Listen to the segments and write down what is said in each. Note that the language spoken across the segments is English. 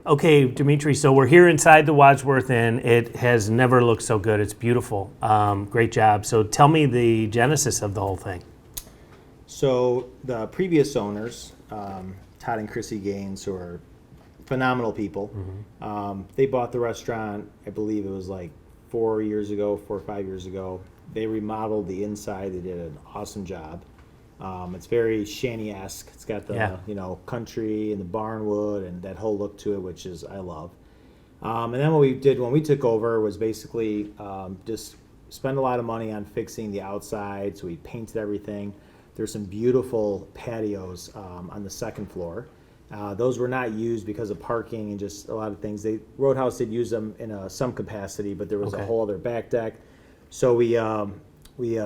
Okay, Dimitri, so we're here inside the Wadsworth Inn. It has never looked so good. It's beautiful. Great job. So tell me the genesis of the whole thing. So the previous owners, Todd and Chrissy Gaines, who are phenomenal people, they bought the restaurant, I believe it was like 4 or 5 years ago. They remodeled the inside. They did an awesome job. It's very Shanny-esque. It's got the country and the barnwood and that whole look to it, which is I love. And then what we did when we took over was basically just spend a lot of money on fixing the outside. So we painted everything. There's some beautiful patios on the second floor. Those were not used because of parking and just a lot of things. Roadhouse did use them in some capacity, but there was a whole other back deck. So we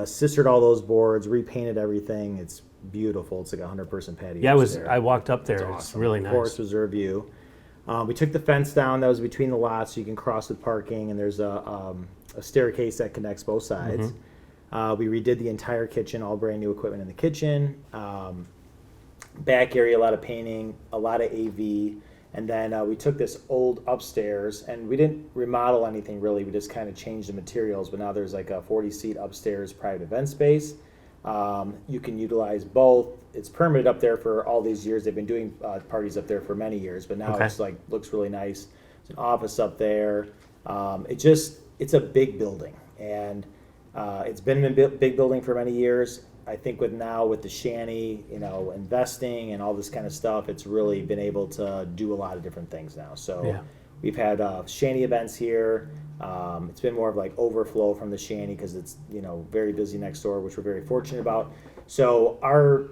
sistered all those boards, repainted everything. It's beautiful. It's like a 100-person patio. Yeah, I walked up there. It's awesome. really nice. Of course, reserve view. We took the fence down that was between the lots, so you can cross with parking, and there's a staircase that connects both sides. We redid the entire kitchen, all brand new equipment in the kitchen. Back area, a lot of painting, a lot of AV. And then we took this old upstairs, and we didn't remodel anything really. We just kind of changed the materials, but now there's like a 40-seat upstairs private event space. You can utilize both. It's permitted up there for all these years. They've been doing parties up there for many years, but now it's like looks really nice. There's an office up there. It's a big building, and it's been a big building for many years. I think with the Shanny, investing and all this kind of stuff, it's really been able to do a lot of different things now. So we've had Shanny events here. It's been more of like overflow from the Shanny because it's, very busy next door, which we're very fortunate about. So our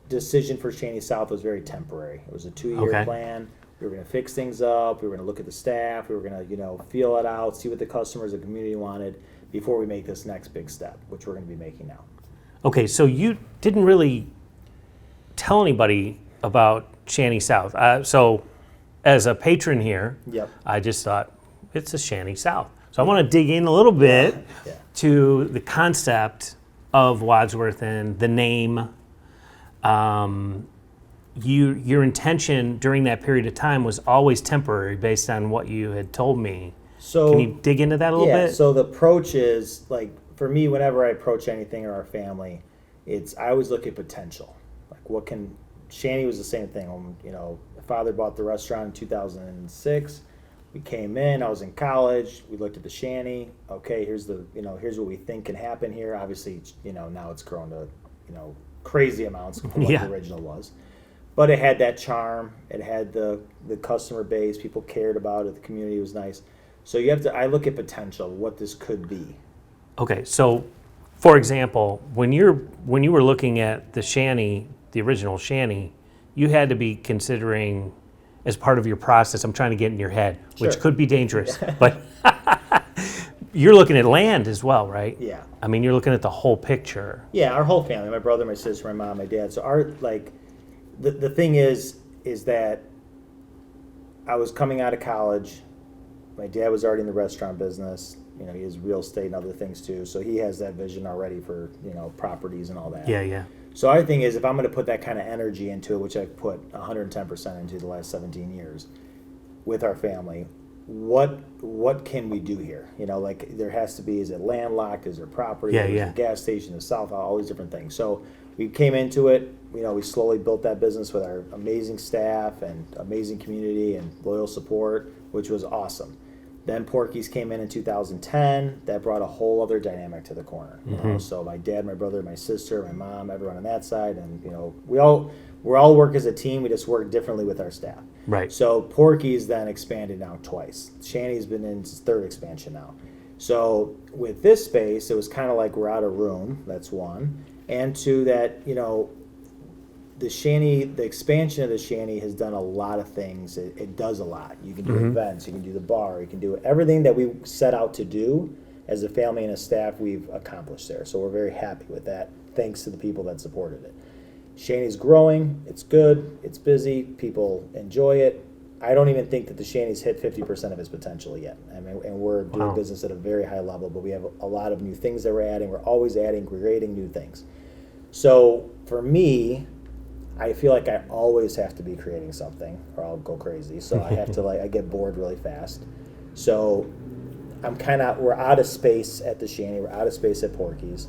decision for Shanny South was very temporary. It was a 2-year plan. We were going to fix things up. We were going to look at the staff. We were going to, feel it out, see what the customers, the community wanted before we make this next big step, which we're going to be making now. Okay, so you didn't really tell anybody about Shanny South. So as a patron here, I just thought, it's a Shanny South. So I want to dig in a little bit to the concept of Wadsworth Inn, the name. Your intention during that period of time was always temporary based on what you had told me. So can you dig into that a little bit? So the approach is like, for me, whenever I approach anything or our family, I always look at potential. Like Shanny was the same thing. My father bought the restaurant in 2006. We came in, I was in college, we looked at the Shanny. Okay, here's what we think can happen here. Obviously, now it's grown to, crazy amounts from what the original was. But it had that charm, it had the customer base, people cared about it, the community was nice. So I look at potential, what this could be. Okay, so for example, when you were looking at the Shanny, the original Shanny, you had to be considering as part of your process, I'm trying to get in your head, which could be dangerous, but you're looking at land as well, right? Yeah. I mean, you're looking at the whole picture. Yeah, our whole family, my brother, my sister, my mom, my dad. So the thing is that I was coming out of college. My dad was already in the restaurant business. He has real estate and other things too. So he has that vision already for, properties and all that. Yeah. So our thing is, if I'm going to put that kind of energy into it, which I've put 110% into the last 17 years with our family, what can we do here? There has to be, is it landlocked? Is there property? Is there a gas station, the south, all these different things. So we came into it, we slowly built that business with our amazing staff and amazing community and loyal support, which was awesome. Then Porky's came in 2010. That brought a whole other dynamic to the corner. So my dad, my brother, my sister, my mom, everyone on that side, and we all work as a team. We just work differently with our staff. Right. So Porky's then expanded now twice. Shanny's been in its third expansion now. So with this space, it was kind of like we're out of room. That's one, and two, that the expansion of the Shanny has done a lot of things. It does a lot. You can do events, you can do the bar, you can do everything that we set out to do as a family and a staff, we've accomplished there. So we're very happy with that, thanks to the people that supported it. Shanny's growing, it's good, it's busy, people enjoy it. I don't even think that the Shanny's hit 50% of its potential yet. And we're doing business at a very high level, but we have a lot of new things that we're adding. We're always adding, creating new things. So for me, I feel like I always have to be creating something or I'll go crazy. So I have to I get bored really fast. So we're out of space at the Shanty. We're out of space at Porky's.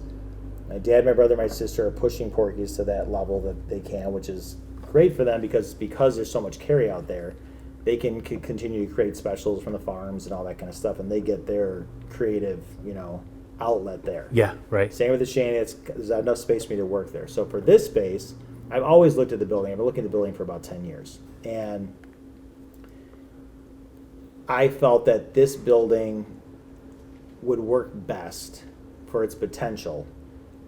My dad, my brother, my sister are pushing Porky's to that level that they can, which is great for them because there's so much carry out there. They can continue to create specials from the farms and all that kind of stuff, and they get their creative, outlet there. Yeah, right. Same with the Shanty. There's not enough space for me to work there. So for this space, I've always looked at the building. I've been looking at the building for about 10 years. And I felt that this building would work best for its potential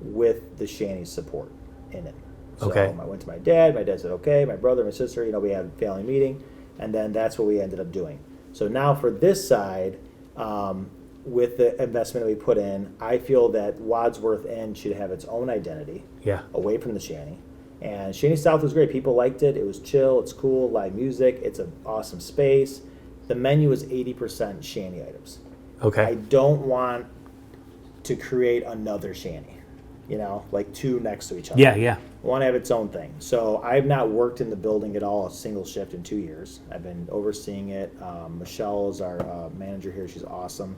with the Shanty's support in it. So Okay. I went to my dad said, okay, my brother, my sister, we had a family meeting, and then that's what we ended up doing. So now for this side, with the investment that we put in, I feel that Wadsworth Inn should have its own identity away from the Shanty. And Shanty South was great. People liked it. It was chill. It's cool. Live music. It's an awesome space. The menu is 80% Shanty items. Okay. I don't want to create another Shanty, like two next to each other. Yeah. I want to have its own thing. So I've not worked in the building at all, a single shift in 2 years. I've been overseeing it. Michelle is our manager here. She's awesome.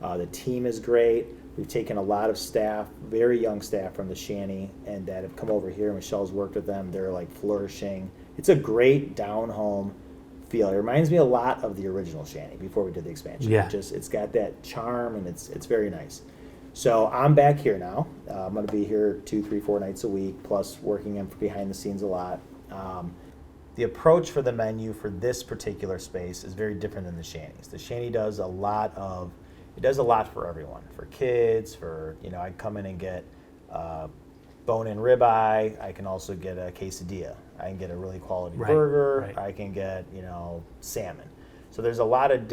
The team is great. We've taken a lot of staff, very young staff from the Shanty, and that have come over here. Michelle's worked with them. They're flourishing. It's a great down-home feel. It reminds me a lot of the original Shanty before we did the expansion. Yeah. It's got that charm, and it's very nice. So I'm back here now. I'm going to be here 2, 3, 4 nights a week, plus working in behind the scenes a lot. The approach for the menu for this particular space is very different than the Shanty's. The Shanty does a lot for everyone, for kids, I come in and get bone-in ribeye. I can also get a quesadilla. I can get a really quality burger. Right. I can get, salmon. So there's a lot of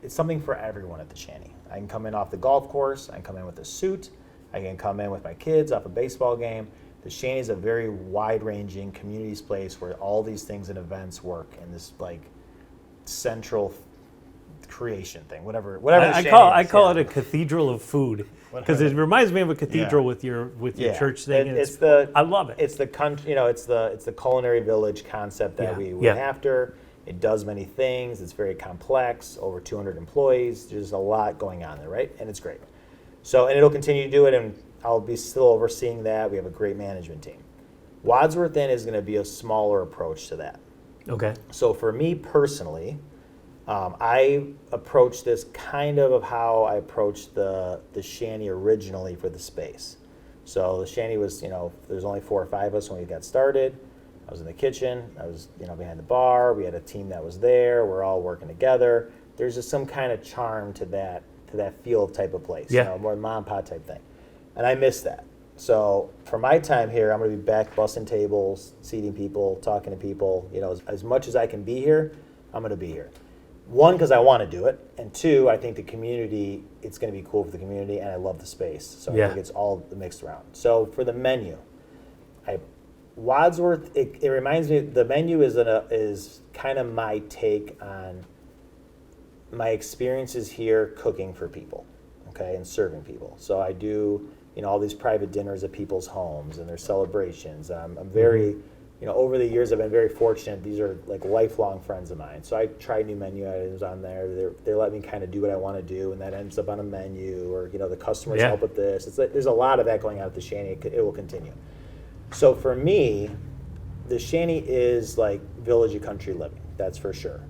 it's something for everyone at the Shanty. I can come in off the golf course. I can come in with a suit. I can come in with my kids off a baseball game. The Shanty is a very wide-ranging communities place where all these things and events work in this central creation thing, whatever. I call it a cathedral of food because it reminds me of a cathedral with your church thing. I love it. It's the country, it's the culinary village concept that we went after. It does many things. It's very complex. Over 200 employees. There's a lot going on there, right? And it's great. So, and it'll continue to do it, and I'll be still overseeing that. We have a great management team. Wadsworth Inn is going to be a smaller approach to that. Okay. So for me personally, I approached this kind of how I approached the Shanty originally for the space. So the Shanty was, there's only 4 or 5 of us when we got started. I was in the kitchen. I was, behind the bar. We had a team that was there. We're all working together. There's just some kind of charm to that field type of place. Yeah. More mom and pop type thing. And I miss that. So for my time here, I'm going to be back bussing tables, seating people, talking to people. As much as I can be here, I'm going to be here. 1, because I want to do it, and 2, I think the community, it's going to be cool for the community, and I love the space. So I think it's all mixed around. So for the menu, Wadsworth, it reminds me, the menu is kind of my take on my experiences here cooking for people, okay, and serving people. So I do, all these private dinners at people's homes and their celebrations. I'm very, over the years I've been very fortunate. These are lifelong friends of mine. So I try new menu items on there. They let me kind of do what I want to do, and that ends up on a menu, or the customers help with this. There's a lot of that going on at the Shanty. It will continue. So for me, the Shanty is like village country living, that's for sure.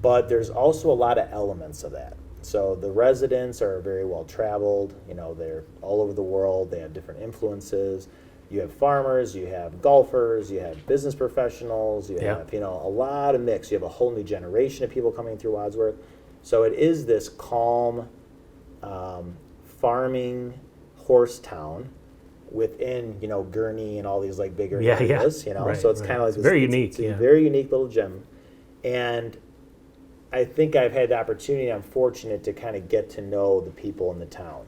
But there's also a lot of elements of that. So the residents are very well traveled, they're all over the world, they have different influences. You have farmers, you have golfers, you have business professionals, you have, a lot of mix. You have a whole new generation of people coming through Wadsworth. So it is this calm, farming horse town within, Gurney and all these bigger areas, so it's kind of like this, very unique. It's a very unique little gem. And I think I've had the opportunity, I'm fortunate to kind of get to know the people in the town,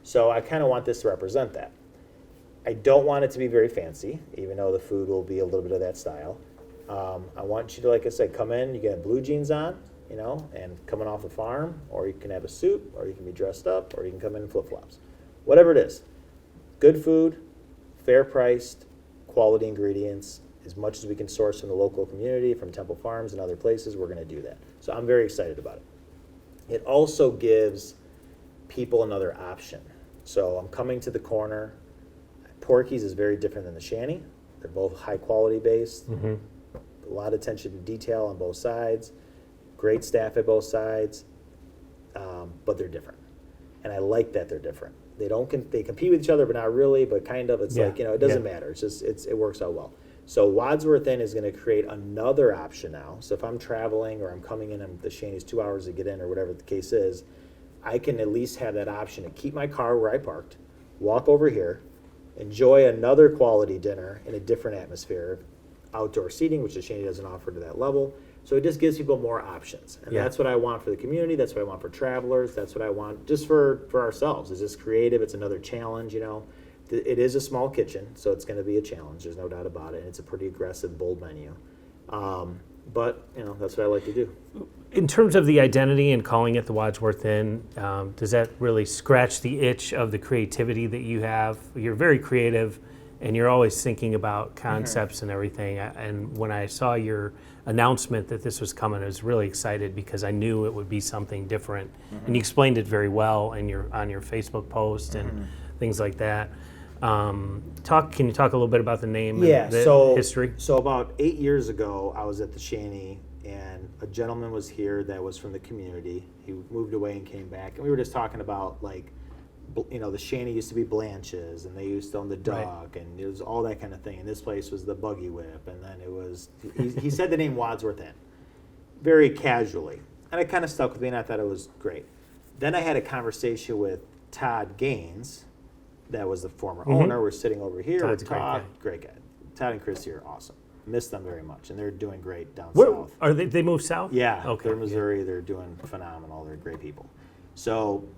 So I kind of want this to represent that. I don't want it to be very fancy, even though the food will be a little bit of that style. I want you to, like I said, come in, you get blue jeans on, and coming off the farm, or you can have a suit, or you can be dressed up, or you can come in flip-flops. Whatever it is. Good food, fair priced, quality ingredients, As much as we can source from the local community, from Temple Farms and other places, we're going to do that. So I'm very excited about it. It also gives people another option. So I'm coming to the corner. Porky's is very different than the Shanny. They're both high quality based. Mm-hmm. A lot of attention to detail on both sides. Great staff at both sides, but they're different. And I like that they're different. They compete with each other, but not really. But kind of. It's like, it doesn't matter. It's just it works out well. So Wadsworth Inn is going to create another option now. So if I'm traveling or I'm coming in and the Shanny's 2 hours to get in or whatever the case is, I can at least have that option to keep my car where I parked, walk over here, enjoy another quality dinner in a different atmosphere, outdoor seating, which the Shanny doesn't offer to that level. So it just gives people more options. And that's what I want for the community. That's what I want for travelers. That's what I want just for ourselves. It's just creative. It's another challenge, It is a small kitchen, so it's going to be a challenge. There's no doubt about it. And it's a pretty aggressive, bold menu. But, that's what I like to do. In terms of the identity and calling it the Wadsworth Inn, does that really scratch the itch of the creativity that you have? You're very creative, and you're always thinking about concepts and everything. And when I saw your announcement that this was coming, I was really excited because I knew it would be something different. And you explained it very well on your Facebook post and things like that. Can you talk a little bit about the name and the history? So about 8 years ago, I was at the Shanny, and a gentleman was here that was from the community. He moved away and came back, and we were just talking about, the Shanny used to be Blanche's, and they used to own the Duck, and it was all that kind of thing. And this place was the Buggy Whip, and then it was, he said the name Wadsworth Inn, very casually. And it kind of stuck with me, and I thought it was great. Then I had a conversation with Todd Gaines, that was the former owner. We're sitting over here Todd's with a Todd. Great guy. Todd and Chris here, awesome. Miss them very much, and they're doing great down Where, south. are they moved south? Yeah, Okay. they're Missouri. They're doing phenomenal. They're great people. So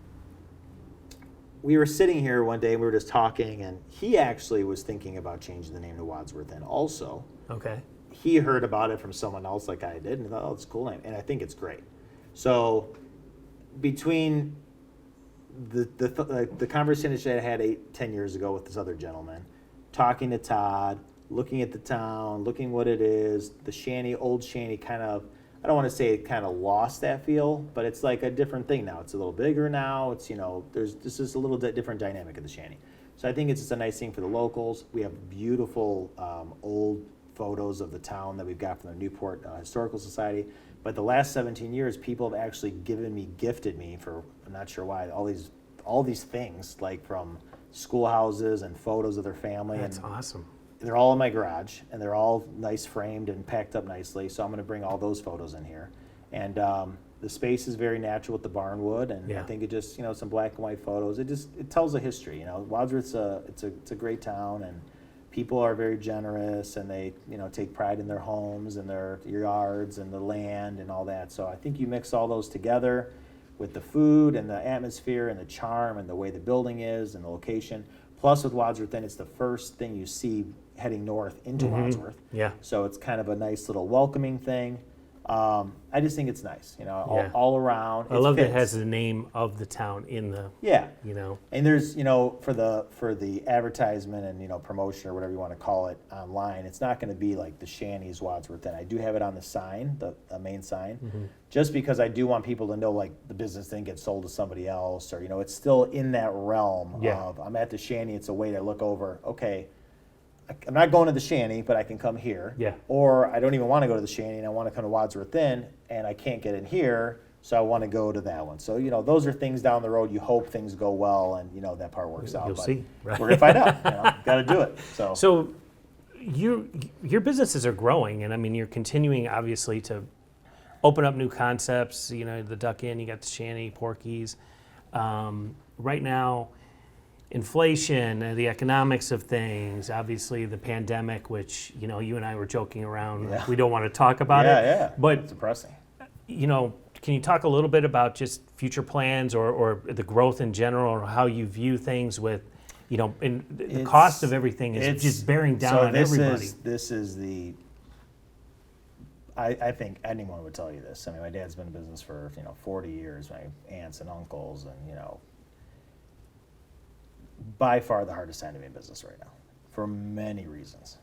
we were sitting here one day, and we were just talking, and he actually was thinking about changing the name to Wadsworth Inn also. Okay. He heard about it from someone else like I did, and thought, oh, it's a cool name, and I think it's great. So between the conversation that I had 10 years ago with this other gentleman, talking to Todd, looking at the town, looking what it is, the Shanny, old Shanny kind of, I don't want to say it kind of lost that feel, but it's like a different thing now. It's a little bigger now. It's, this is a little bit different dynamic of the Shanny. So I think it's just a nice thing for the locals. We have beautiful old photos of the town that we've got from the Newport Historical Society. But the last 17 years, people have actually gifted me for, I'm not sure why, all these things, like from schoolhouses and photos of their family. That's and awesome. They're all in my garage, and they're all nice framed and packed up nicely. So I'm going to bring all those photos in here. And the space is very natural with the barn wood, and I think it just, some black and white photos. It tells a history. Wadsworth's it's a great town, and people are very generous, and they take pride in their homes and their yards and the land and all that. So I think you mix all those together with the food and the atmosphere and the charm and the way the building is and the location. Plus with Wadsworth Inn, it's the first thing you see heading north into Wadsworth. Yeah. So it's kind of a nice little welcoming thing. I just think it's nice, all around. I love that it has the name of the town in the, And there's, for the advertisement and, promotion or whatever you want to call it online, it's not going to be like the Shanny's Wadsworth Inn. I do have it on the sign, the main sign, just because I do want people to know, like, the business didn't get sold to somebody else, or, it's still in that realm of, I'm at the Shanny, it's a way to look over, okay, I'm not going to the Shanny, but I can come here. Yeah. Or I don't even want to go to the Shanny, and I want to come to Wadsworth Inn, and I can't get in here, so I want to go to that one. So, those are things down the road. You hope things go well, and, that part works out. You'll see. Right. We're going to find out. Got to do it. So your businesses are growing, and, I mean, you're continuing, obviously, to open up new concepts. The Duck Inn, you got the Shanny, Porky's. Right now, inflation, the economics of things, obviously the pandemic, which, you and I were joking around. We don't want to talk about it. Yeah. But it's depressing. Can you talk a little bit about just future plans or the growth in general, or how you view things with, and the cost of everything is just bearing down on everybody. This is the, I think anyone would tell you this. I mean, my dad's been in business for, 40 years, my aunts and uncles, and, by far the hardest time to be in business right now for many reasons,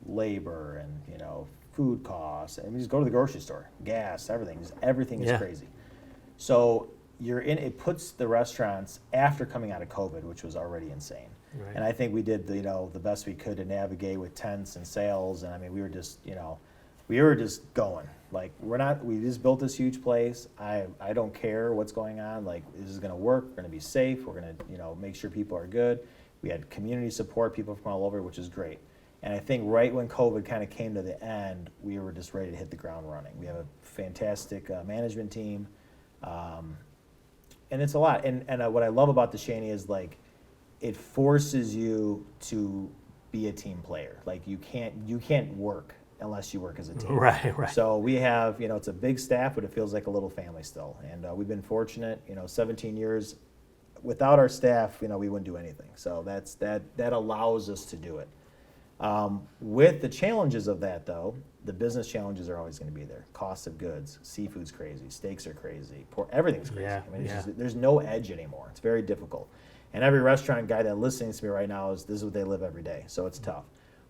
labor and, food costs. I mean, just go to the grocery store, gas, everything is crazy. So it puts the restaurants after coming out of COVID, which was already insane. Right. And I think we did the best we could to navigate with tents and sales. And I mean, we were just going. Like, we just built this huge place. I don't care what's going on. Like, this is going to work. We're going to be safe. We're going to, make sure people are good. We had community support, people from all over, which is great. And I think right when COVID kind of came to the end, we were just ready to hit the ground running. We have a fantastic management team. And it's a lot. And what I love about the Shaney is, like, it forces you to be a team player. Like, you can't work unless you work as a team. Right. So we have, it's a big staff, but it feels like a little family still. And we've been fortunate, 17 years. Without our staff, we wouldn't do anything. So that allows us to do it. With the challenges of that, though, the business challenges are always going to be there. Cost of goods, seafood's crazy, steaks are crazy, everything's crazy. Yeah, I mean, there's no edge anymore. It's very difficult. And every restaurant guy that listens to me right now this is what they live every day. So it's tough.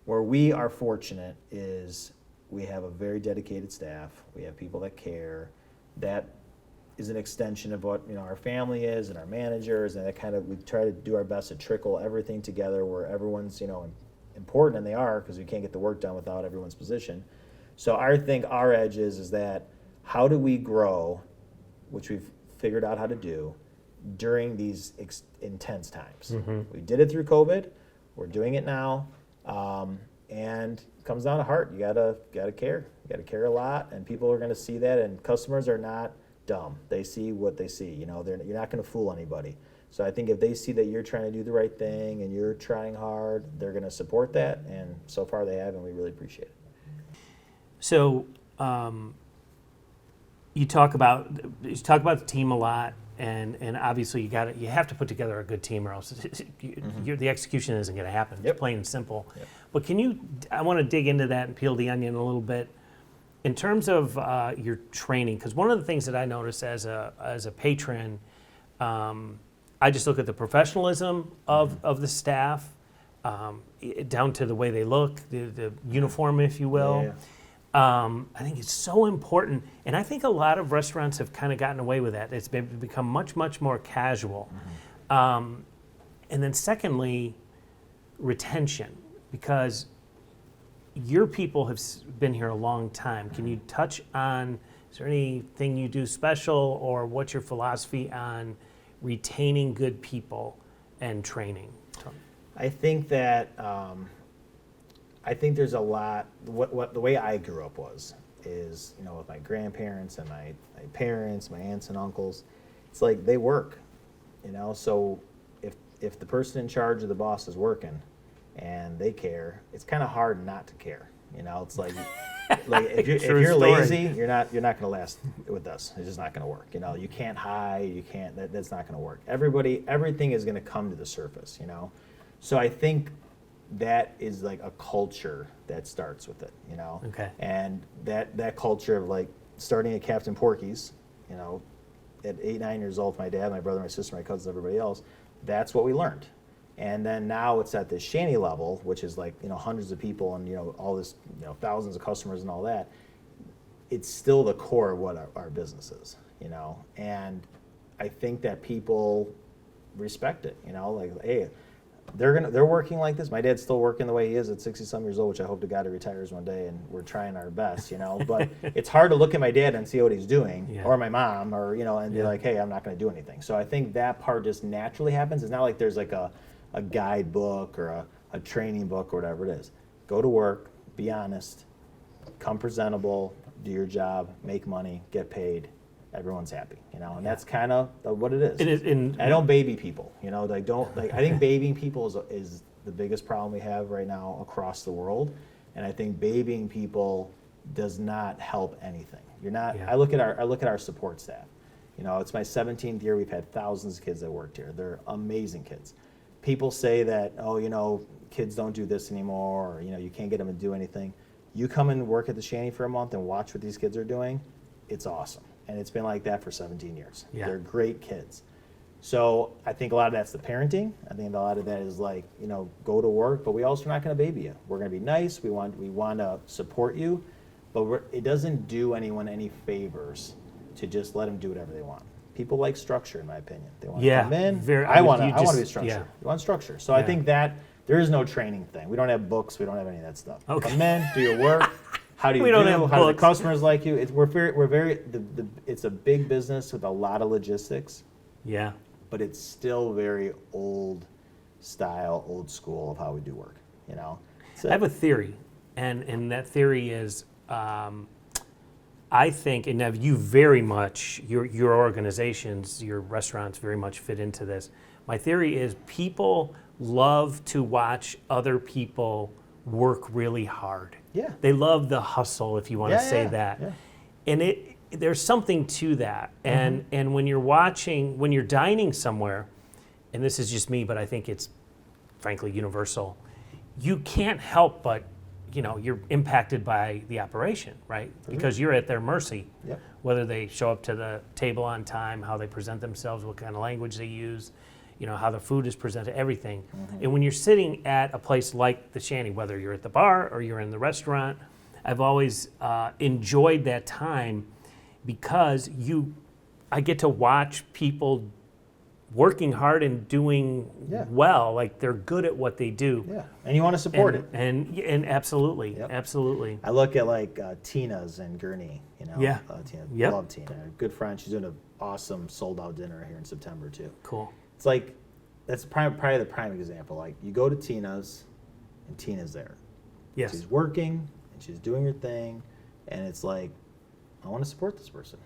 Where we are fortunate is we have a very dedicated staff. We have people that care. That is an extension of what our family is and our managers, and that we try to do our best to trickle everything together where everyone's important, and they are, because we can't get the work done without everyone's position. So I think our edge is that how do we grow, which we've figured out how to do during these intense times. Mm-hmm. We did it through COVID. We're doing it now. And it comes down to heart. You gotta care. You gotta care a lot, and people are gonna see that. And customers are not dumb. They see what they see. You're not gonna fool anybody. So I think if they see that you're trying to do the right thing and you're trying hard, they're gonna support that. And so far they have, and we really appreciate it. So you talk about the team a lot. And obviously you have to put together a good team, or else the execution isn't going to happen. It's plain and simple. Yep. But I want to dig into that and peel the onion a little bit in terms of your training, because one of the things that I notice as a patron, I just look at the professionalism of the staff, down to the way they look, the uniform, if you will. Yeah. I think it's so important, and I think a lot of restaurants have kind of gotten away with that. It's become much, much more casual. Mm-hmm. And then secondly, retention, because your people have been here a long time. Can you touch on, is there anything you do special, or what's your philosophy on retaining good people and training? I think that I think there's a lot. What the way I grew up is with my grandparents and my parents, my aunts and uncles. It's like they work, So if the person in charge of the boss is working, and they care, it's kind of hard not to care. It's like if you're lazy, you're not going to last with us. It's just not going to work. You can't hide. You can't. That's not going to work. Everything is going to come to the surface. So I think that is like a culture that starts with it, Okay. And that culture of like starting at Captain Porky's, at 8, 9 years old, my dad, my brother, my sister, my cousins, everybody else, that's what we learned. And then now it's at the Shaney level, which is like, hundreds of people and, all this, thousands of customers and all that. It's still the core of what our business is, and I think that people respect it, like, hey, they're working like this. My dad's still working the way he is at 60-some years old, which I hope to God he retires one day, and we're trying our best, But it's hard to look at my dad and see what he's doing, or my mom, or and be like, hey, I'm not going to do anything. So I think that part just naturally happens. It's not like there's like a guidebook or a training book or whatever it is. Go to work, be honest, come presentable, do your job, make money, get paid. Everyone's happy, and that's kind of what it is. I don't baby people, I think babying people is the biggest problem we have right now across the world, and I think babying people does not help anything. I look at our support staff. It's my 17th year. We've had thousands of kids that worked here. They're amazing kids. People say that, kids don't do this anymore, or you can't get them to do anything. You come and work at the Shaney for a month and watch what these kids are doing. It's awesome. And it's been like that for 17 years. Yeah. They're great kids. So I think a lot of that's the parenting. I think a lot of that is like, go to work, but we also are not going to baby you. We're going to be nice. We want to support you, but it doesn't do anyone any favors to just let them do whatever they want. People like structure, in my opinion. They want to come in. I want to be structured. Yeah. You want structure. So I think that there is no training thing. We don't have books. We don't have any of that stuff. Okay. Come in, do your work. How do you don't have How do the books. customers like you? It's a big business with a lot of logistics. Yeah. But it's still very old style, old school of how we do work. I have a theory, and that theory is, I think, and now you very much, your organizations, your restaurants very much fit into this. My theory is people love to watch other people work really hard. Yeah. They love the hustle, if you want to say that. Yeah. And there's something to that. And when you're dining somewhere, and this is just me, but I think it's frankly universal, you can't help but, you're impacted by the operation, right? Because you're at their mercy. Yep. Whether they show up to the table on time, how they present themselves, what kind of language they use, how the food is presented, everything. And when you're sitting at a place like the Shanty, whether you're at the bar or you're in the restaurant, I've always enjoyed that time because I get to watch people working hard and doing well, like they're good at what they do. Yeah, and you want to support it. And absolutely, absolutely. I look at like Tina's in Gurney, Yeah. Tina, love Tina. A good friend. She's doing an awesome sold out dinner here in September too. Cool. It's like, that's probably the prime example. Like you go to Tina's and Tina's there. Yes. She's working and she's doing her thing, and it's like, I want to support this person.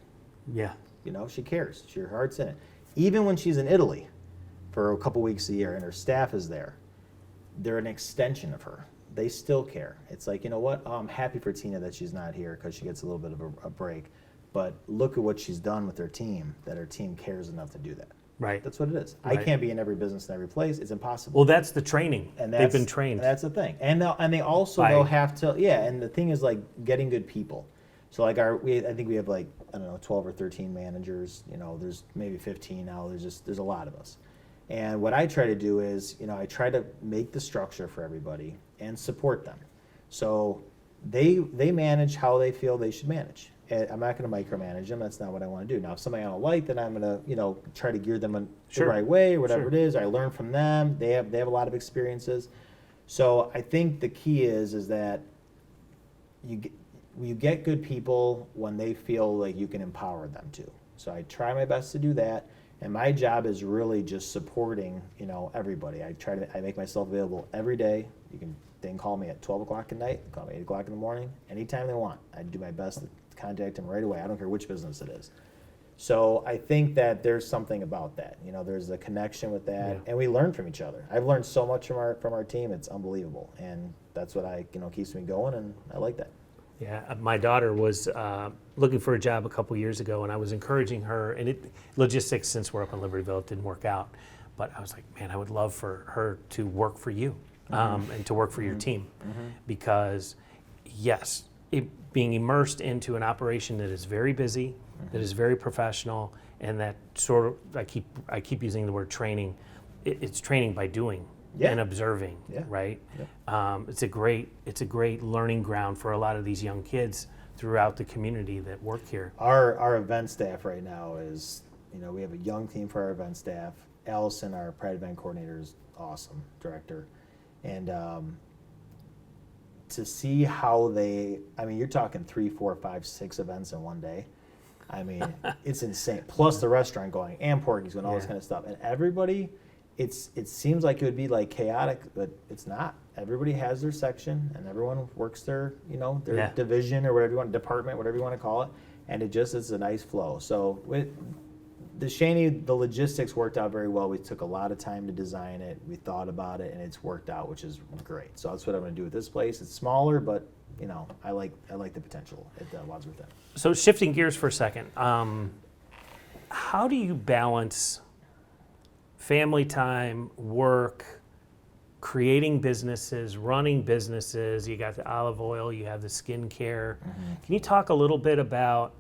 Yeah. She cares. Her heart's in it. Even when she's in Italy for a couple weeks a year and her staff is there, they're an extension of her. They still care. It's like, you know what? I'm happy for Tina that she's not here because she gets a little bit of a break. But look at what she's done with her team, that her team cares enough to do that. Right. That's what it is. Right. I can't be in every business in every place. It's impossible. Well, that's the training. And they've been trained. That's the thing. And they also By- they'll have to, and the thing is like getting good people. So like I think we have like, I don't know, 12 or 13 managers. There's maybe 15 now. There's a lot of us. And what I try to do is, I try to make the structure for everybody and support them. So they manage how they feel they should manage. And I'm not going to micromanage them. That's not what I want to do. Now, if somebody I don't like, then I'm going to, try to gear them in the right way, or whatever it is. I learn from them. They have a lot of experiences. So I think the key is that you get good people when they feel like you can empower them to. So I try my best to do that. And my job is really just supporting, everybody. I make myself available every day. They can call me at 12 o'clock at night, call me 8 o'clock in the morning, anytime they want. I do my best to contact them right away. I don't care which business it is. So I think that there's something about that. There's a connection with that, and we learn from each other. I've learned so much from our team. It's unbelievable, and that's what keeps me going, and I like that. Yeah, my daughter was looking for a job a couple years ago, and I was encouraging her. And logistics, since we're up in Libertyville, it didn't work out. But I was like, man, I would love for her to work for you and to work for your team, because yes, being immersed into an operation that is very busy, that is very professional, and that sort of I keep using the word training. It's training by doing. And observing, right? Yeah. It's a great learning ground for a lot of these young kids throughout the community that work here. Our event staff right now is, we have a young team for our event staff. Allison, our Pride event coordinator, is awesome, director, and to see how you're talking 3, 4, 5, 6 events in one day. It's insane. Plus the restaurant going and Porky's going, all this kind of stuff, and everybody. It seems like it would be like chaotic, but it's not. Everybody has their section, and everyone works their division or whatever you want, department, whatever you want to call it, and it's a nice flow. So with the Shanty, the logistics worked out very well. We took a lot of time to design it. We thought about it, and it's worked out, which is great. So that's what I'm going to do with this place. It's smaller, but I like the potential at Wadsworth Inn. So shifting gears for a second, how do you balance family time, work, creating businesses, running businesses? You got the olive oil, you have the skincare. Can you talk a little bit about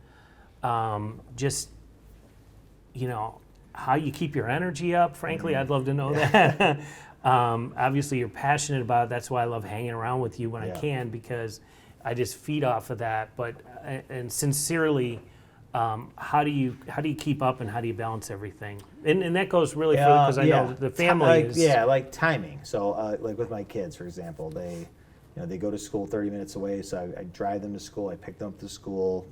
how you keep your energy up. Frankly, I'd love to know that. Obviously, you're passionate about it. That's why I love hanging around with you when I can, because I just feed off of that. But and sincerely, how do you keep up and how do you balance everything? And that goes really further because I know the family is like timing. So like with my kids, for example, they go to school 30 minutes away, so I drive them to school. I pick them up to school.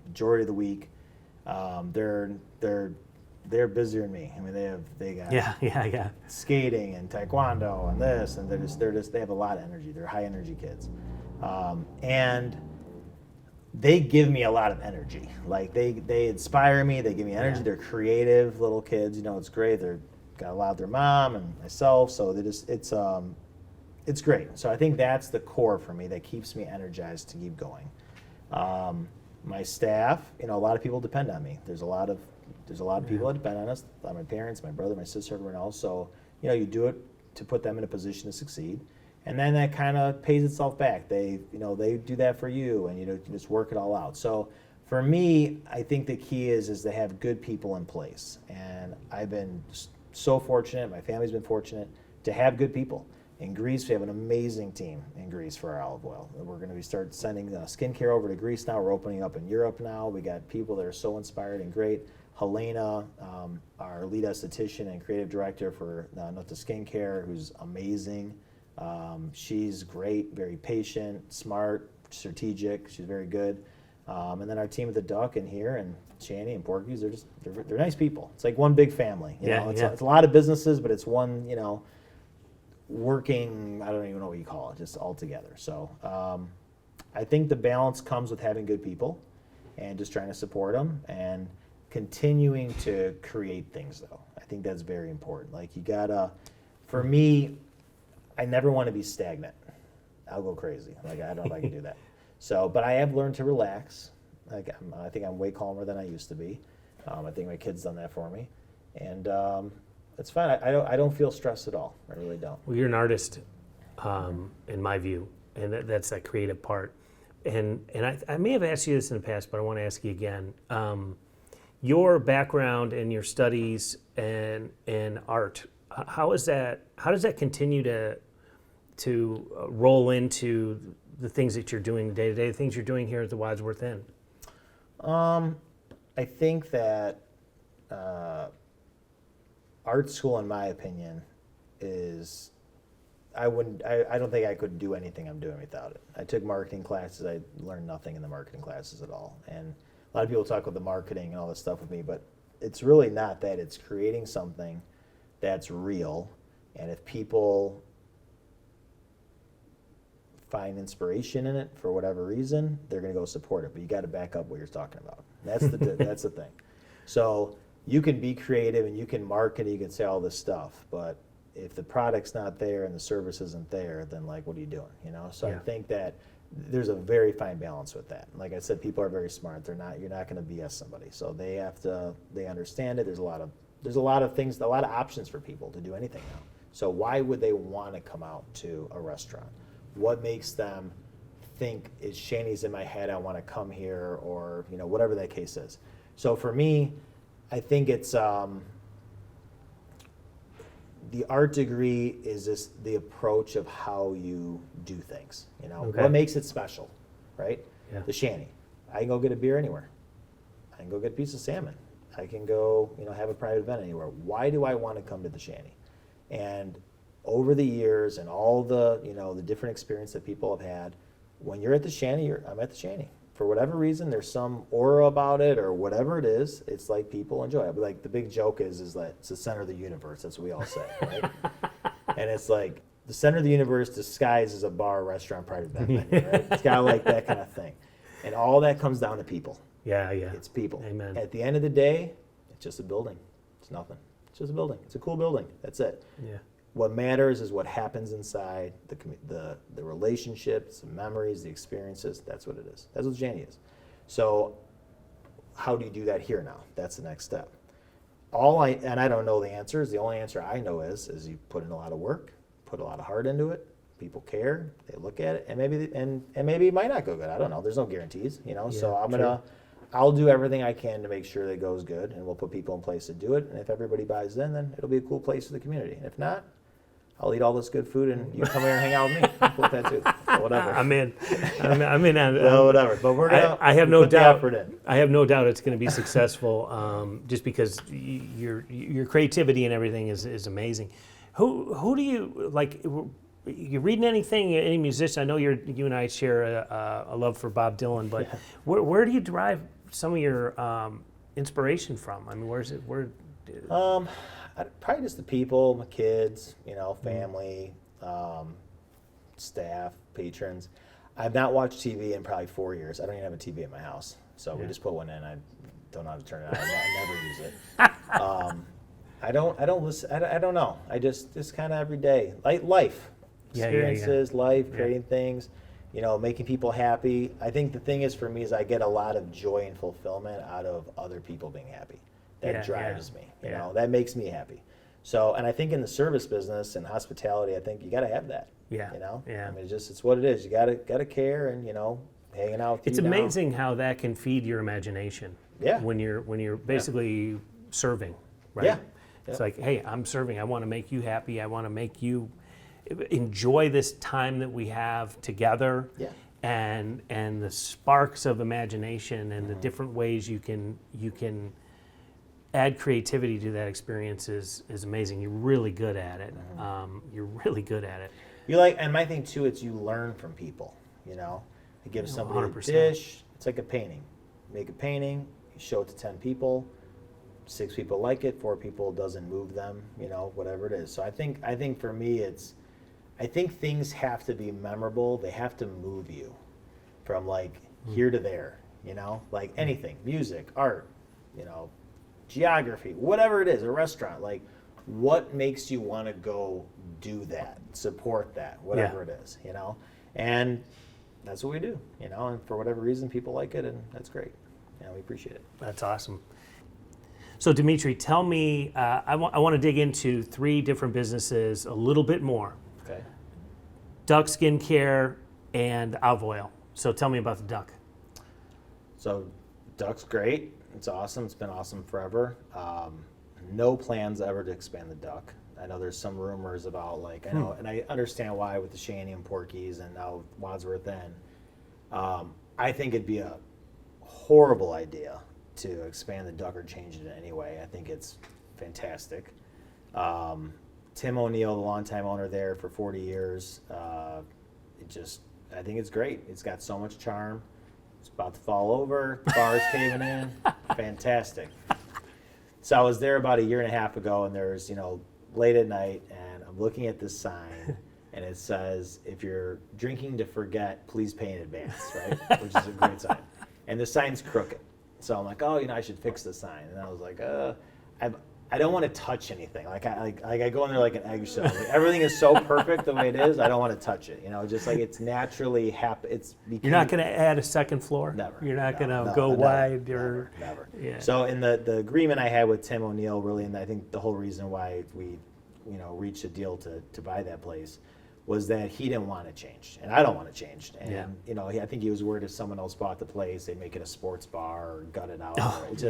Majority of the week, they're busier than me. I mean, they got skating and taekwondo and this, and they have a lot of energy. They're high energy kids, and they give me a lot of energy. Like they inspire me. They give me energy. They're creative little kids. It's great. They're got a lot of their mom and myself, so it's great. So I think that's the core for me that keeps me energized to keep going. My staff, a lot of people depend on me. There's a lot of people that depend on us. My parents, my brother, my sister, everyone else. So you do it to put them in a position to succeed, and then that kind of pays itself back. They do that for you, and you just work it all out. So for me, I think the key is to have good people in place, and I've been so fortunate. My family's been fortunate to have good people. In Greece, we have an amazing team in Greece for our olive oil. We're going to start sending skincare over to Greece now. We're opening up in Europe now. We got people that are so inspired and great. Helena, our lead esthetician and creative director for Nota Skincare, who's amazing. She's great, very patient, smart, strategic. She's very good. And then our team at the Duck in here, and Shanny and Porky's, they're nice people. It's like one big family. It's a lot of businesses, but it's one, working, I don't even know what you call it, just all together. So I think the balance comes with having good people and just trying to support them and continuing to create things, though. I think that's very important. Like, you gotta, for me, I never want to be stagnant. I'll go crazy. Like, I don't know if I can do that. So, but I have learned to relax. Like, I think I'm way calmer than I used to be. I think my kid's done that for me. And it's fine. I don't feel stressed at all. I really don't. Well, you're an artist, in my view, and that's that creative part. And I may have asked you this in the past, but I want to ask you again. Your background and your studies and art, how does that continue to roll into the things that you're doing day to day, the things you're doing here at the Wadsworth Inn? I think that art school, in my opinion, is I don't think I could do anything I'm doing without it. I took marketing classes. I learned nothing in the marketing classes at all. And a lot of people talk about the marketing and all this stuff with me, but it's really not that. It's creating something that's real, and if people find inspiration in it for whatever reason, they're going to go support it. But you got to back up what you're talking about. That's the thing. So you can be creative and you can market, you can say all this stuff, but if the product's not there and the service isn't there, then like, what are you doing? So I think that there's a very fine balance with that. Like I said, people are very smart. You're not going to BS somebody. So they understand it. There's a lot of things, a lot of options for people to do anything now. So why would they want to come out to a restaurant? What makes them think, is Shanny's in my head, I want to come here, or whatever that case is. So for me, I think it's the art degree is just the approach of how you do things. What makes it special, right? Yeah. The Shanny. I can go get a beer anywhere. I can go get a piece of salmon. I can go, have a private event anywhere. Why do I want to come to the Shanny? And over the years and all the, the different experience that people have had, when you're at the Shanny, I'm at the Shanny. For whatever reason, there's some aura about it or whatever it is, it's like people enjoy it. But like the big joke is that it's the center of the universe. That's what we all say, right? And it's like the center of the universe disguised as a bar, restaurant, private event menu, right? It's kind of like that kind of thing. And all that comes down to people. Yeah. It's people. Amen. At the end of the day, it's just a building. It's nothing. It's just a building. It's a cool building. That's it. Yeah. What matters is what happens inside, the relationships, the memories, the experiences. That's what it is. That's what Shanny is. So how do you do that here now? That's the next step. And I don't know the answers. The only answer I know is you put in a lot of work, put a lot of heart into it. People care. They look at it, and maybe it might not go good. I don't know. There's no guarantees, So I'll do everything I can to make sure that it goes good, and we'll put people in place to do it. And if everybody buys in, then it'll be a cool place for the community. And if not, I'll eat all this good food, and you come here and hang out with me. I'm cool with that too. So whatever. I'm in. I'm in. Well, whatever. But we're gonna. I have no put the doubt. effort in. I have no doubt it's going to be successful. Just because your creativity and everything is amazing. Who do you like? You reading anything? Any musician? I know you and I share a love for Bob Dylan, but where do you derive some of your inspiration from? I mean, where's it? Probably just the people, my kids, family, staff, patrons. I've not watched TV in probably 4 years. I don't even have a TV in my house, so we just put one in. I don't know how to turn it on. I never use it. I don't listen. I don't know. I just kind of every day, like life, experiences, life, creating things, making people happy. I think the thing is for me is I get a lot of joy and fulfillment out of other people being happy. That drives me. That makes me happy. So, and I think in the service business and hospitality, I think you got to have that. Yeah. I mean, it's what it is. You got to care, and hanging out. It's amazing how that can feed your imagination. Yeah. When you're basically serving, right? Yeah. It's like, hey, I'm serving. I want to make you happy. I want to make you enjoy this time that we have together. Yeah. And the sparks of imagination and the different ways you can add creativity to that experience is amazing. You're really good at it. You're really good at it. And my thing too, it's you learn from people. You give somebody 100%. a dish. It's like a painting. Make a painting. You show it to 10 people. 6 people like it. 4 people doesn't move them. Whatever it is. So I think for me, I think things have to be memorable. They have to move you from like here to there. Like anything, music, art. Geography, whatever it is, a restaurant, like what makes you want to go do that, support that, whatever it is, and that's what we do, and for whatever reason people like it, and that's great. We appreciate it. That's awesome. So Dimitri, tell me, I want to dig into 3 different businesses a little bit more. Okay. Duck skincare and olive oil. So tell me about the duck. So duck's great. It's awesome. It's been awesome forever. No plans ever to expand the duck. I know there's some rumors about and I understand why with the Shanny and Porky's and now Wadsworth Inn. I think it'd be a horrible idea to expand the duck or change it in any way. I think it's fantastic. Tim O'Neill, the longtime owner there for 40 years, I think it's great. It's got so much charm. It's about to fall over. The bar's caving in. Fantastic. So I was there about 1.5 years ago, and there's, late at night, and I'm looking at this sign, and it says, if you're drinking to forget, please pay in advance, right? Which is a great sign. And the sign's crooked. So I'm like, I should fix the sign. And I was like, I don't want to touch anything. I go in there like an eggshell. Everything is so perfect the way it is. I don't want to touch it. Just like it's naturally happy. You're not going to add a second floor. Never. You're not going to go wide or never. Yeah. So in the agreement I had with Tim O'Neill, really, and I think the whole reason why we, reached a deal to buy that place, was that he didn't want to change, and I don't want to change. And I think he was worried if someone else bought the place, they'd make it a sports bar or gut it out. It's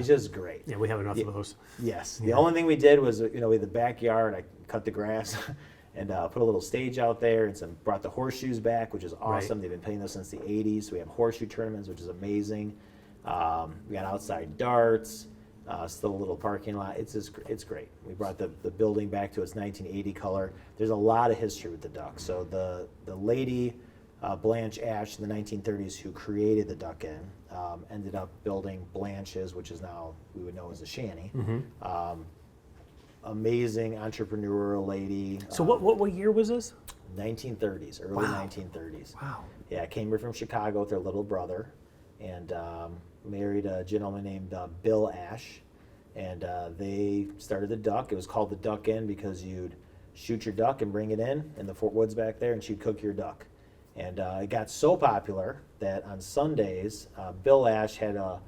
just great. Yeah, we have enough of those. Yes. The only thing we did was, we had the backyard. I cut the grass and put a little stage out there, and brought the horseshoes back, which is awesome. Right. They've been playing those since the 80s. So we have horseshoe tournaments, which is amazing. We got outside darts. Still a little parking lot. It's great. We brought the building back to its 1980 color. There's a lot of history with the duck. So the lady, Blanche Ash, in the 1930s, who created the Duck Inn, ended up building Blanche's, which is now we would know as a Shanny. Mm-hmm. Amazing entrepreneurial lady. So what year was this? 1930s, early 1930s. Wow. Yeah, came here from Chicago with her little brother, and married a gentleman named Bill Ash, and they started the Duck. It was called the Duck Inn because you'd shoot your duck and bring it in the Fort Woods back there, and she'd cook your duck. And it got so popular that on Sundays, Bill Ash had a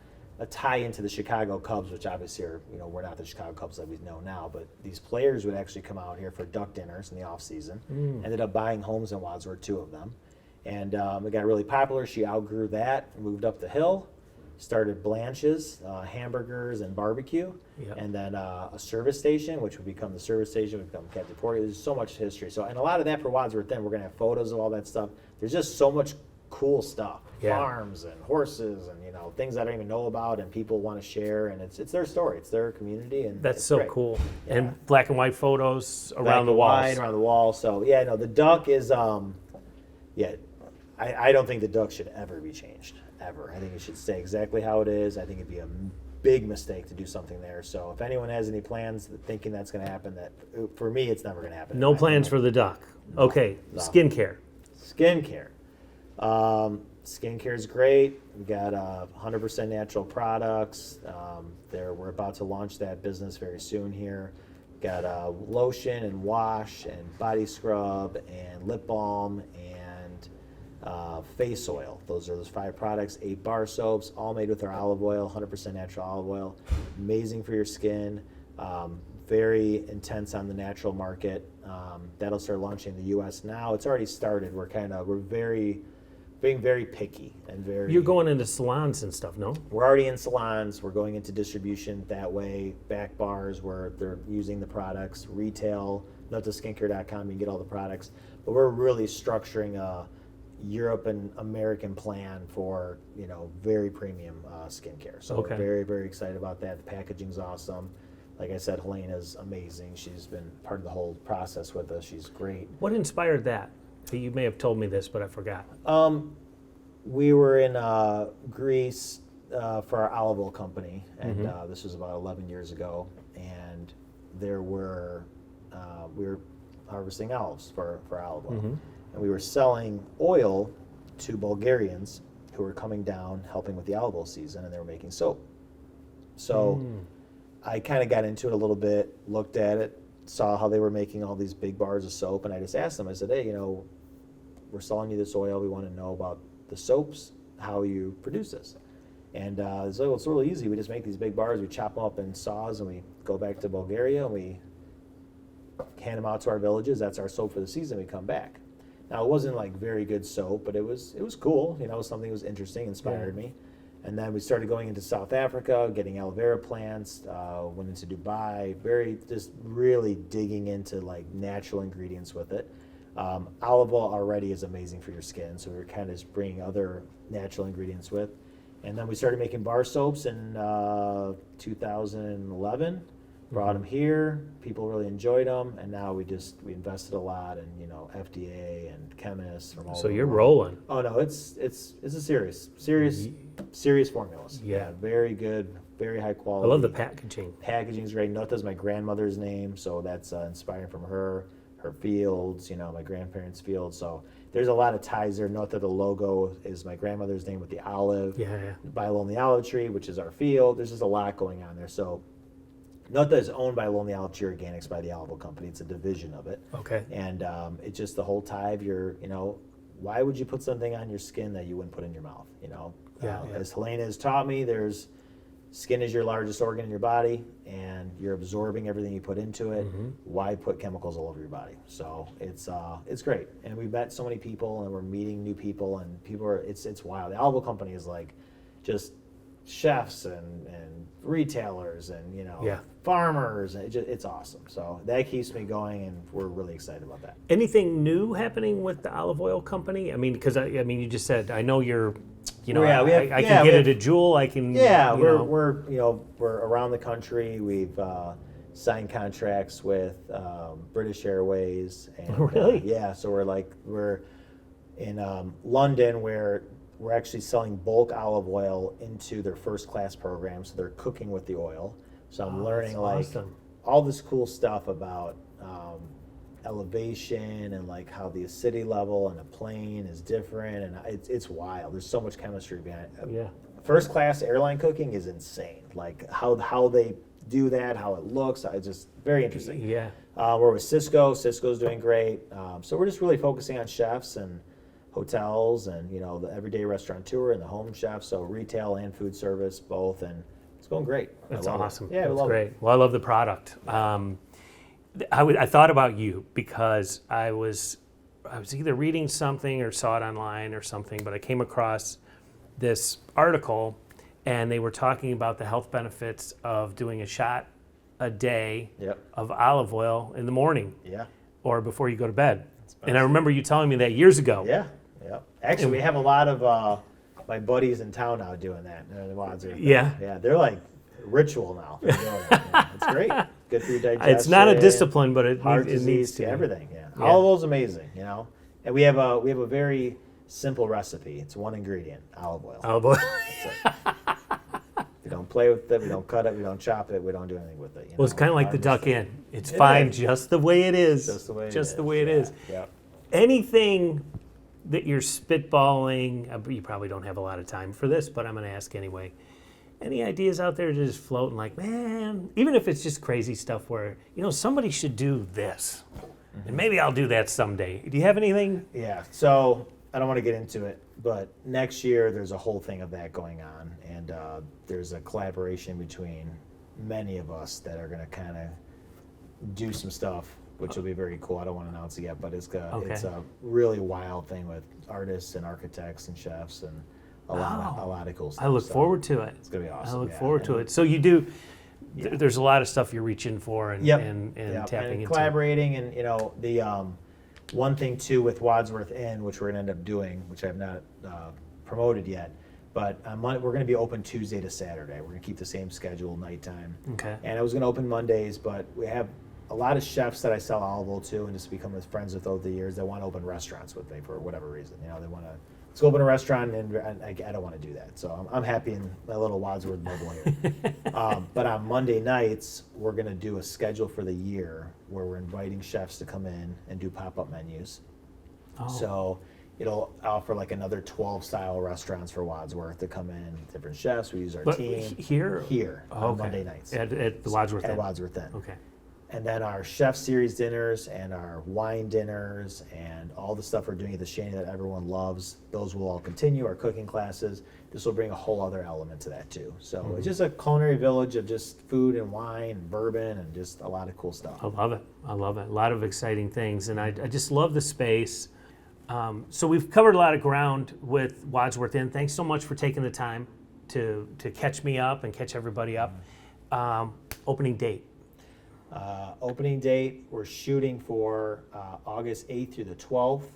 tie into the Chicago Cubs, which obviously are, we're not the Chicago Cubs that we know now, but these players would actually come out here for duck dinners in the off season. Ended up buying homes in Wadsworth, 2 of them. And it got really popular. She outgrew that, moved up the hill, started Blanche's, hamburgers and barbecue, Yep. and then a service station, which would become the service station, would become Captain Porter. There's so much history. So, and a lot of that for Wadsworth Inn, we're going to have photos of all that stuff. There's just so much cool stuff, Yeah. farms and horses and, things I don't even know about and people want to share, and it's their story, it's their community, and That's it's so great. cool. Yeah. And black and white photos Black around the and walls. white, around the wall. So yeah, no, the duck is I don't think the duck should ever be changed, ever. I think it should stay exactly how it is. I think it'd be a big mistake to do something there. So if anyone has any plans thinking that's going to happen, that for me, it's never going to happen. No plans for the duck. Okay, No. skincare. Skincare. Skincare is great. We got 100% natural products. We're about to launch that business very soon here. Got lotion and wash and body scrub and lip balm and face oil. Those are those 5 products, 8 bar soaps, all made with our olive oil, 100% natural olive oil. Amazing for your skin. Very intense on the natural market. That'll start launching in the U.S. now. It's already started. We're being very picky and very. You're going into salons and stuff, no? We're already in salons. We're going into distribution that way. Back bars where they're using the products. Retail, nuttoskincare.com. You can get all the products. But we're really structuring a Europe and American plan for very premium skincare. So Okay. we're very, very excited about that. The packaging's awesome. Like I said, Helena's amazing. She's been part of the whole process with us. She's great. What inspired that? You may have told me this, but I forgot. We were in Greece for our olive oil company, and this was about 11 years ago. And we were harvesting olives for olive oil, and we were selling oil to Bulgarians who were coming down, helping with the olive oil season, and they were making soap. So I kind of got into it a little bit, looked at it, saw how they were making all these big bars of soap, and I just asked them, I said, hey, we're selling you this oil. We want to know about the soaps, how you produce this. And so it's really easy. We just make these big bars. We chop them up in saws, and we go back to Bulgaria, and we hand them out to our villages. That's our soap for the season. We come back. Now, it wasn't like very good soap, but it was cool. Something that was interesting, inspired me. And then we started going into South Africa, getting aloe vera plants, went into Dubai, just really digging into like natural ingredients with it. Olive oil already is amazing for your skin, so we were kind of just bringing other natural ingredients with. And then we started making bar soaps in 2011, brought them here, people really enjoyed them, and now we invested a lot in FDA and chemists from all So over you're the world. rolling. Oh no, it's a serious formulas. Yeah. Very good, very high I quality. love the packaging. Packaging's great. Nuta's my grandmother's name, so that's inspiring from her fields, my grandparents' fields. So there's a lot of ties there. Note that the logo is my grandmother's name with the olive. Yeah. By Lonely Olive Tree, which is our field. There's just a lot going on there. So Nutta is owned by Lonely Olive Tree Organics by the Olive Oil Company. It's a division of it. Okay. And it's just the whole tie of why would you put something on your skin that you wouldn't put in your mouth? Yeah. As Helena has taught me, skin is your largest organ in your body, and you're absorbing everything you put into it. Why put chemicals all over your body? So it's great, and we've met so many people, and we're meeting new people, and it's wild. The Olive Oil Company is like just chefs and retailers and farmers. And it's awesome. So that keeps me going, and we're really excited about that. Anything new happening with the olive oil company? I mean, because you just said I know you're. I can get it at Jewel. I can. Yeah, we're around the country. We've signed contracts with British Airways. And, Really? So we're in London, where we're actually selling bulk olive oil into their first class program. So they're cooking with the oil. So I'm learning awesome. all this cool stuff about elevation and like how the acidity level in a plane is different, and it's wild. There's so much chemistry behind it. Yeah. First class airline cooking is insane. Like how they do that, how it looks. It's just very interesting. Yeah. We're with Cisco. Cisco's doing great. So we're just really focusing on chefs and hotels and the everyday restaurateur and the home chef. So retail and food service both, and it's going great. That's awesome. Yeah, That's we love great. it. Well, I love the product. I thought about you because I was either reading something or saw it online or something, but I came across this article, and they were talking about the health benefits of doing a shot a day Yep. of olive oil in the morning Yeah. or before you go to bed. And I remember you telling me that years ago. Yeah. Yeah. Actually, we have a lot of my buddies in town now doing that. The Wadsworth Inn. Yeah. Yeah. They're like ritual now. They're doing it. Yeah, it's great. Good for your digestion. It's not a discipline, but Heart it disease, needs to be. everything. Yeah. Yeah. Olive oil's amazing. You know, and we have a very simple recipe. It's one ingredient: olive oil. Oh boy. We don't play with it. We don't cut it. We don't chop it. We don't do anything with it. Well, it's kind of like the duck inn. It's fine just the way it is. Just the way it is. Yeah. Anything that you're spitballing, you probably don't have a lot of time for this, but I'm going to ask anyway. Any ideas out there just floating like, man, even if it's just crazy stuff where, somebody should do this. And maybe I'll do that someday. Do you have anything? Yeah. So I don't want to get into it, but next year there's a whole thing of that going on. And there's a collaboration between many of us that are going to kind of do some stuff, which will be very cool. I don't want to announce it yet, but it's a really wild thing with artists and architects and chefs and a lot of cool stuff. I look forward to it. It's going to be awesome. I look forward to it. So you do, there's a lot of stuff you're reaching for and tapping into. Collaborating and, the one thing too with Wadsworth Inn, which we're going to end up doing, which I have not promoted yet, but we're going to be open Tuesday to Saturday. We're going to keep the same schedule, nighttime. Okay. And I was going to open Mondays, but we have a lot of chefs that I sell olive oil to and just become friends with over the years that want to open restaurants with me for whatever reason. They want to let's go open a restaurant, and I don't want to do that. So I'm happy in my little Wadsworth bubble here. But on Monday nights, we're going to do a schedule for the year where we're inviting chefs to come in and do pop-up menus. Oh. So it'll offer like another 12 style restaurants for Wadsworth to come in, different chefs. We use our team. Here on Monday nights. At the Wadsworth Inn. At Wadsworth Inn. Okay. And then our chef series dinners and our wine dinners and all the stuff we're doing at the Shanty that everyone loves, those will all continue. Our cooking classes, this will bring a whole other element to that too. So it's just a culinary village of just food and wine and bourbon and just a lot of cool stuff. I love it. A lot of exciting things. And I just love the space. So we've covered a lot of ground with Wadsworth Inn. Thanks so much for taking the time to catch me up and catch everybody up. Opening date. Opening date, we're shooting for August 8th through the 12th.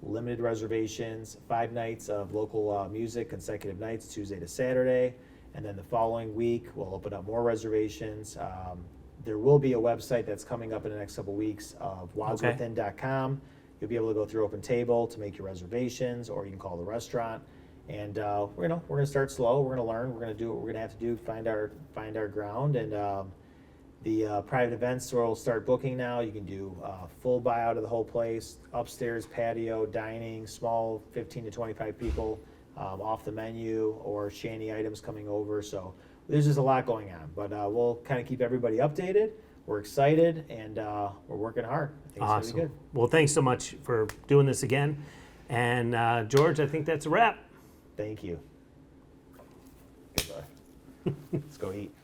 Limited reservations, 5 nights of local music, consecutive nights, Tuesday to Saturday. And then the following week, we'll open up more reservations. There will be a website that's coming up in the next couple weeks of wadsworthinn.com. You'll be able to go through Open Table to make your reservations, or you can call the restaurant. And we're going to start slow. We're going to learn. We're going to do what we're going to have to do, find our ground. And the private events will start booking now. You can do full buyout of the whole place, upstairs patio, dining, small 15 to 25 people off the menu, or shanty items coming over. So there's just a lot going on, but we'll kind of keep everybody updated. We're excited, and we're working hard. I think Awesome. It's gonna be good. Well, thanks so much for doing this again. And George, I think that's a wrap. Thank you. Goodbye. Let's go eat.